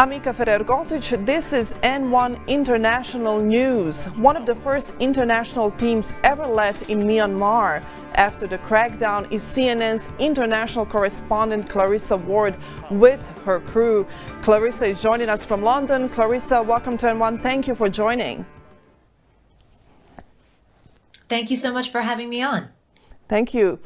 Amika Ferrer-Gotic, this is N1 International News. One of the first international teams ever led in Myanmar after the crackdown is CNN's international correspondent Clarissa Ward with her crew. Clarissa is joining us from London. Clarissa, welcome to N1. Thank you for joining. Thank you so much for having me on. Thank you.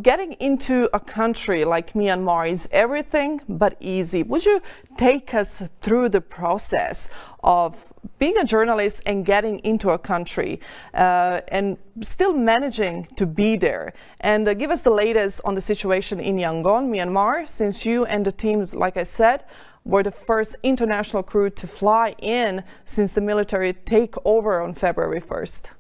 Getting into a country like Myanmar is everything but easy. Would you take us through the process of being a journalist and getting into a country and still managing to be there? And give us the latest on the situation in Yangon, Myanmar, since you and the teams, like I said, were the first international crew to fly in since the military takeover on February 1st.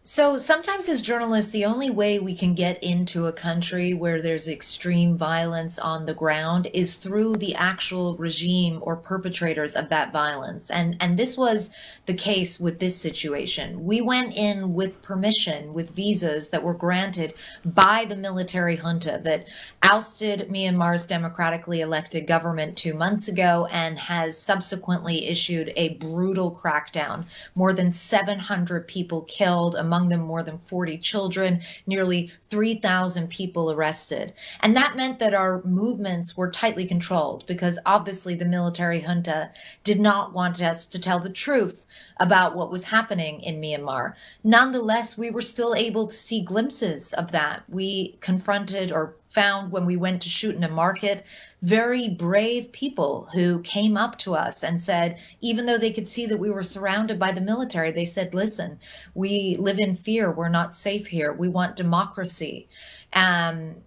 So sometimes as journalists, the only way we can get into a country where there's extreme violence on the ground is through the actual regime or perpetrators of that violence. And this was the case with this situation. We went in with permission, with visas that were granted by the military junta that ousted Myanmar's democratically elected government 2 months ago and has subsequently issued a brutal crackdown. More than 700 people killed, among them more than 40 children, nearly 3,000 people arrested. And that meant that our movements were tightly controlled because obviously the military junta did not want us to tell the truth about what was happening in Myanmar. Nonetheless, we were still able to see glimpses of that. We confronted or found when we went to shoot in a market very brave people who came up to us and said, even though they could see that we were surrounded by the military, they said, listen, we live in fear. We're not safe here. We want democracy.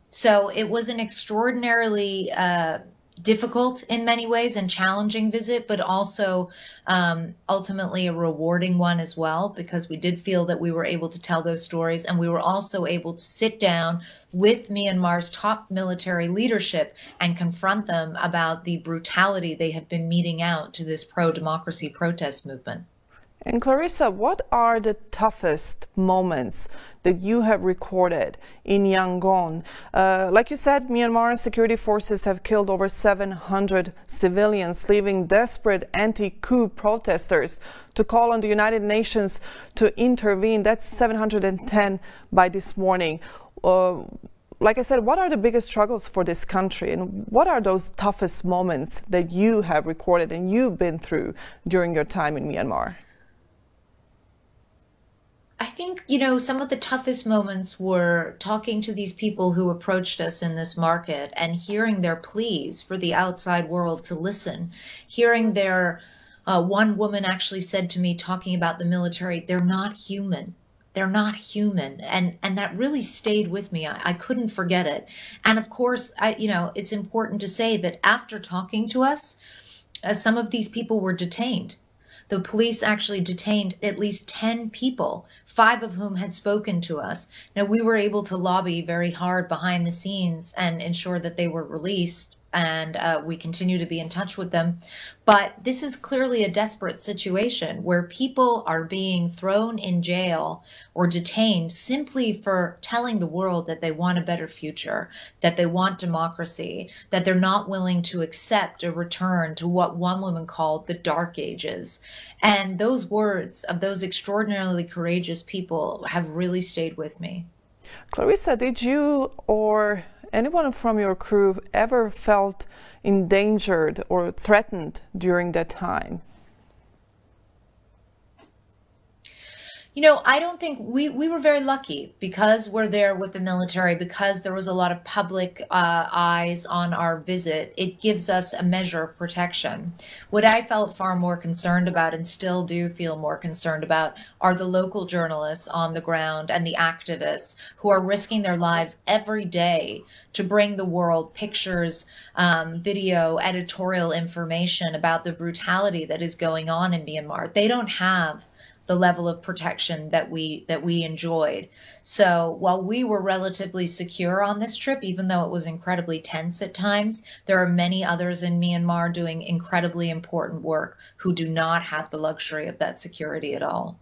So it was an extraordinarily difficult in many ways and challenging visit, but also ultimately a rewarding one as well, because we did feel that we were able to tell those stories, and we were also able to sit down with Myanmar's top military leadership and confront them about the brutality they have been meting out to this pro-democracy protest movement. And Clarissa, what are the toughest moments that you have recorded in Yangon? Like you said, Myanmar security forces have killed over 700 civilians, leaving desperate anti-coup protesters to call on the United Nations to intervene. That's 710 by this morning. Like I said, what are the biggest struggles for this country, and what are those toughest moments that you have recorded and you've been through during your time in Myanmar? I think, some of the toughest moments were talking to these people who approached us in this market and hearing their pleas for the outside world to listen, hearing their, one woman actually said to me, talking about the military, they're not human. They're not human. And that really stayed with me. I couldn't forget it. And of course, it's important to say that after talking to us, some of these people were detained. The police actually detained at least 10 people, 5 of whom had spoken to us. Now, we were able to lobby very hard behind the scenes and ensure that they were released, and we continue to be in touch with them. But this is clearly a desperate situation where people are being thrown in jail or detained simply for telling the world that they want a better future, that they want democracy, that they're not willing to accept a return to what one woman called the Dark Ages. And those words of those extraordinarily courageous people have really stayed with me. Clarissa, did you or anyone from your crew ever felt endangered or threatened during that time? I don't think we were very lucky because we're there with the military, because there was a lot of public eyes on our visit. It gives us a measure of protection. What I felt far more concerned about, and still do feel more concerned about, are the local journalists on the ground and the activists who are risking their lives every day to bring the world pictures, video, editorial information about the brutality that is going on in Myanmar. They don't have the level of protection that we enjoyed. So while we were relatively secure on this trip, even though it was incredibly tense at times, there are many others in Myanmar doing incredibly important work who do not have the luxury of that security at all.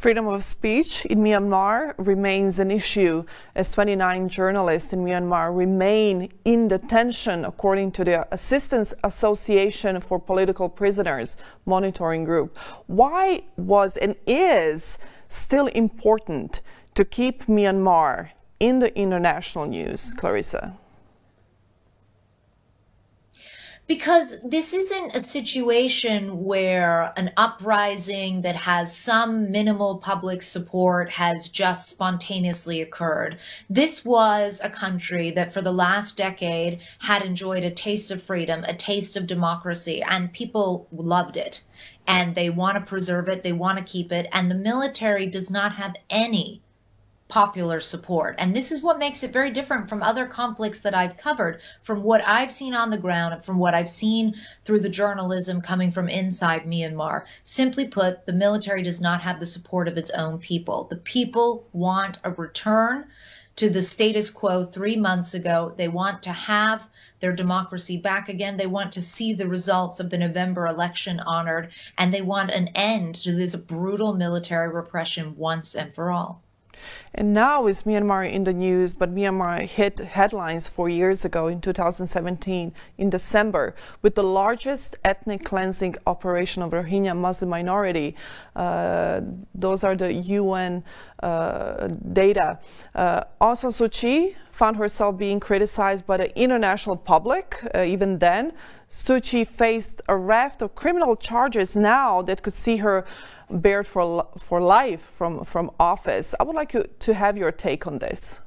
Freedom of speech in Myanmar remains an issue as 29 journalists in Myanmar remain in detention, according to the Assistance Association for Political Prisoners monitoring group. Why was and is still important to keep Myanmar in the international news, Clarissa? Because this isn't a situation where an uprising that has some minimal public support has just spontaneously occurred. This was a country that for the last decade had enjoyed a taste of freedom, a taste of democracy, and people loved it. And they want to preserve it, they want to keep it, and the military does not have any popular support. And this is what makes it very different from other conflicts that I've covered, from what I've seen on the ground and from what I've seen through the journalism coming from inside Myanmar. Simply put, the military does not have the support of its own people. The people want a return to the status quo 3 months ago. They want to have their democracy back again. They want to see the results of the November election honored, and they want an end to this brutal military repression once and for all. And now is Myanmar in the news, but Myanmar hit headlines 4 years ago in 2017 in December with the largest ethnic cleansing operation of Rohingya Muslim minority. Those are the UN data. Aung San Suu Kyi found herself being criticized by the international public. Even then, Suu Kyi faced a raft of criminal charges now that could see her barred for life from office. I would like you to have your take on this.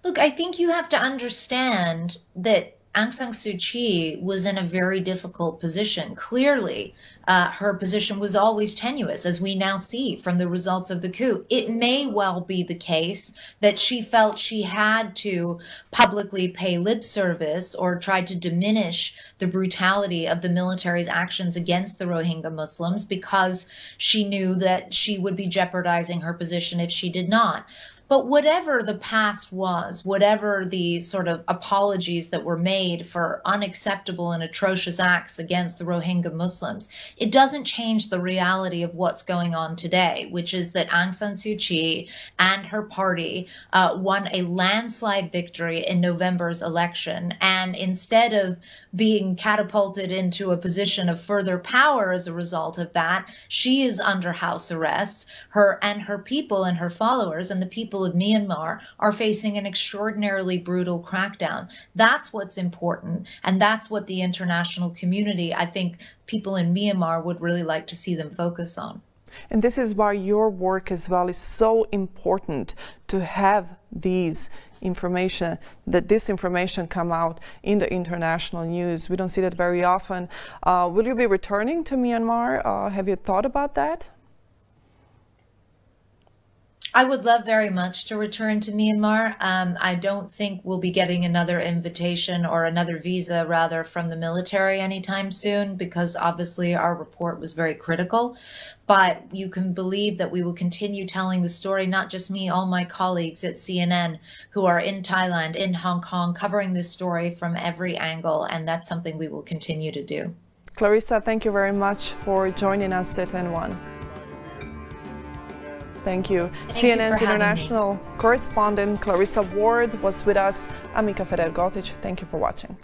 Look, I think you have to understand that Aung San Suu Kyi was in a very difficult position. Clearly, her position was always tenuous, as we now see from the results of the coup. It may well be the case that she felt she had to publicly pay lip service or try to diminish the brutality of the military's actions against the Rohingya Muslims because she knew that she would be jeopardizing her position if she did not. But whatever the past was, whatever the sort of apologies that were made for unacceptable and atrocious acts against the Rohingya Muslims, it doesn't change the reality of what's going on today, which is that Aung San Suu Kyi and her party won a landslide victory in November's election. And instead of being catapulted into a position of further power as a result of that, she is under house arrest. Her people and her followers and the people of Myanmar are facing an extraordinarily brutal crackdown. That's what's important, and that's what the international community, I think people in Myanmar would really like to see them focus on. And this is why your work as well is so important, to have these information, that this information come out in the international news. We don't see that very often. Will you be returning to Myanmar? Have you thought about that? I would love very much to return to Myanmar. I don't think we'll be getting another invitation or another visa, rather, from the military anytime soon, because obviously our report was very critical. But you can believe that we will continue telling the story, not just me, all my colleagues at CNN who are in Thailand, in Hong Kong, covering this story from every angle, and that's something we will continue to do. Clarissa, thank you very much for joining us at N1. Thank you. CNN's international correspondent Clarissa Ward was with us. I'm Mika Ferrer-Gotic. Thank you for watching.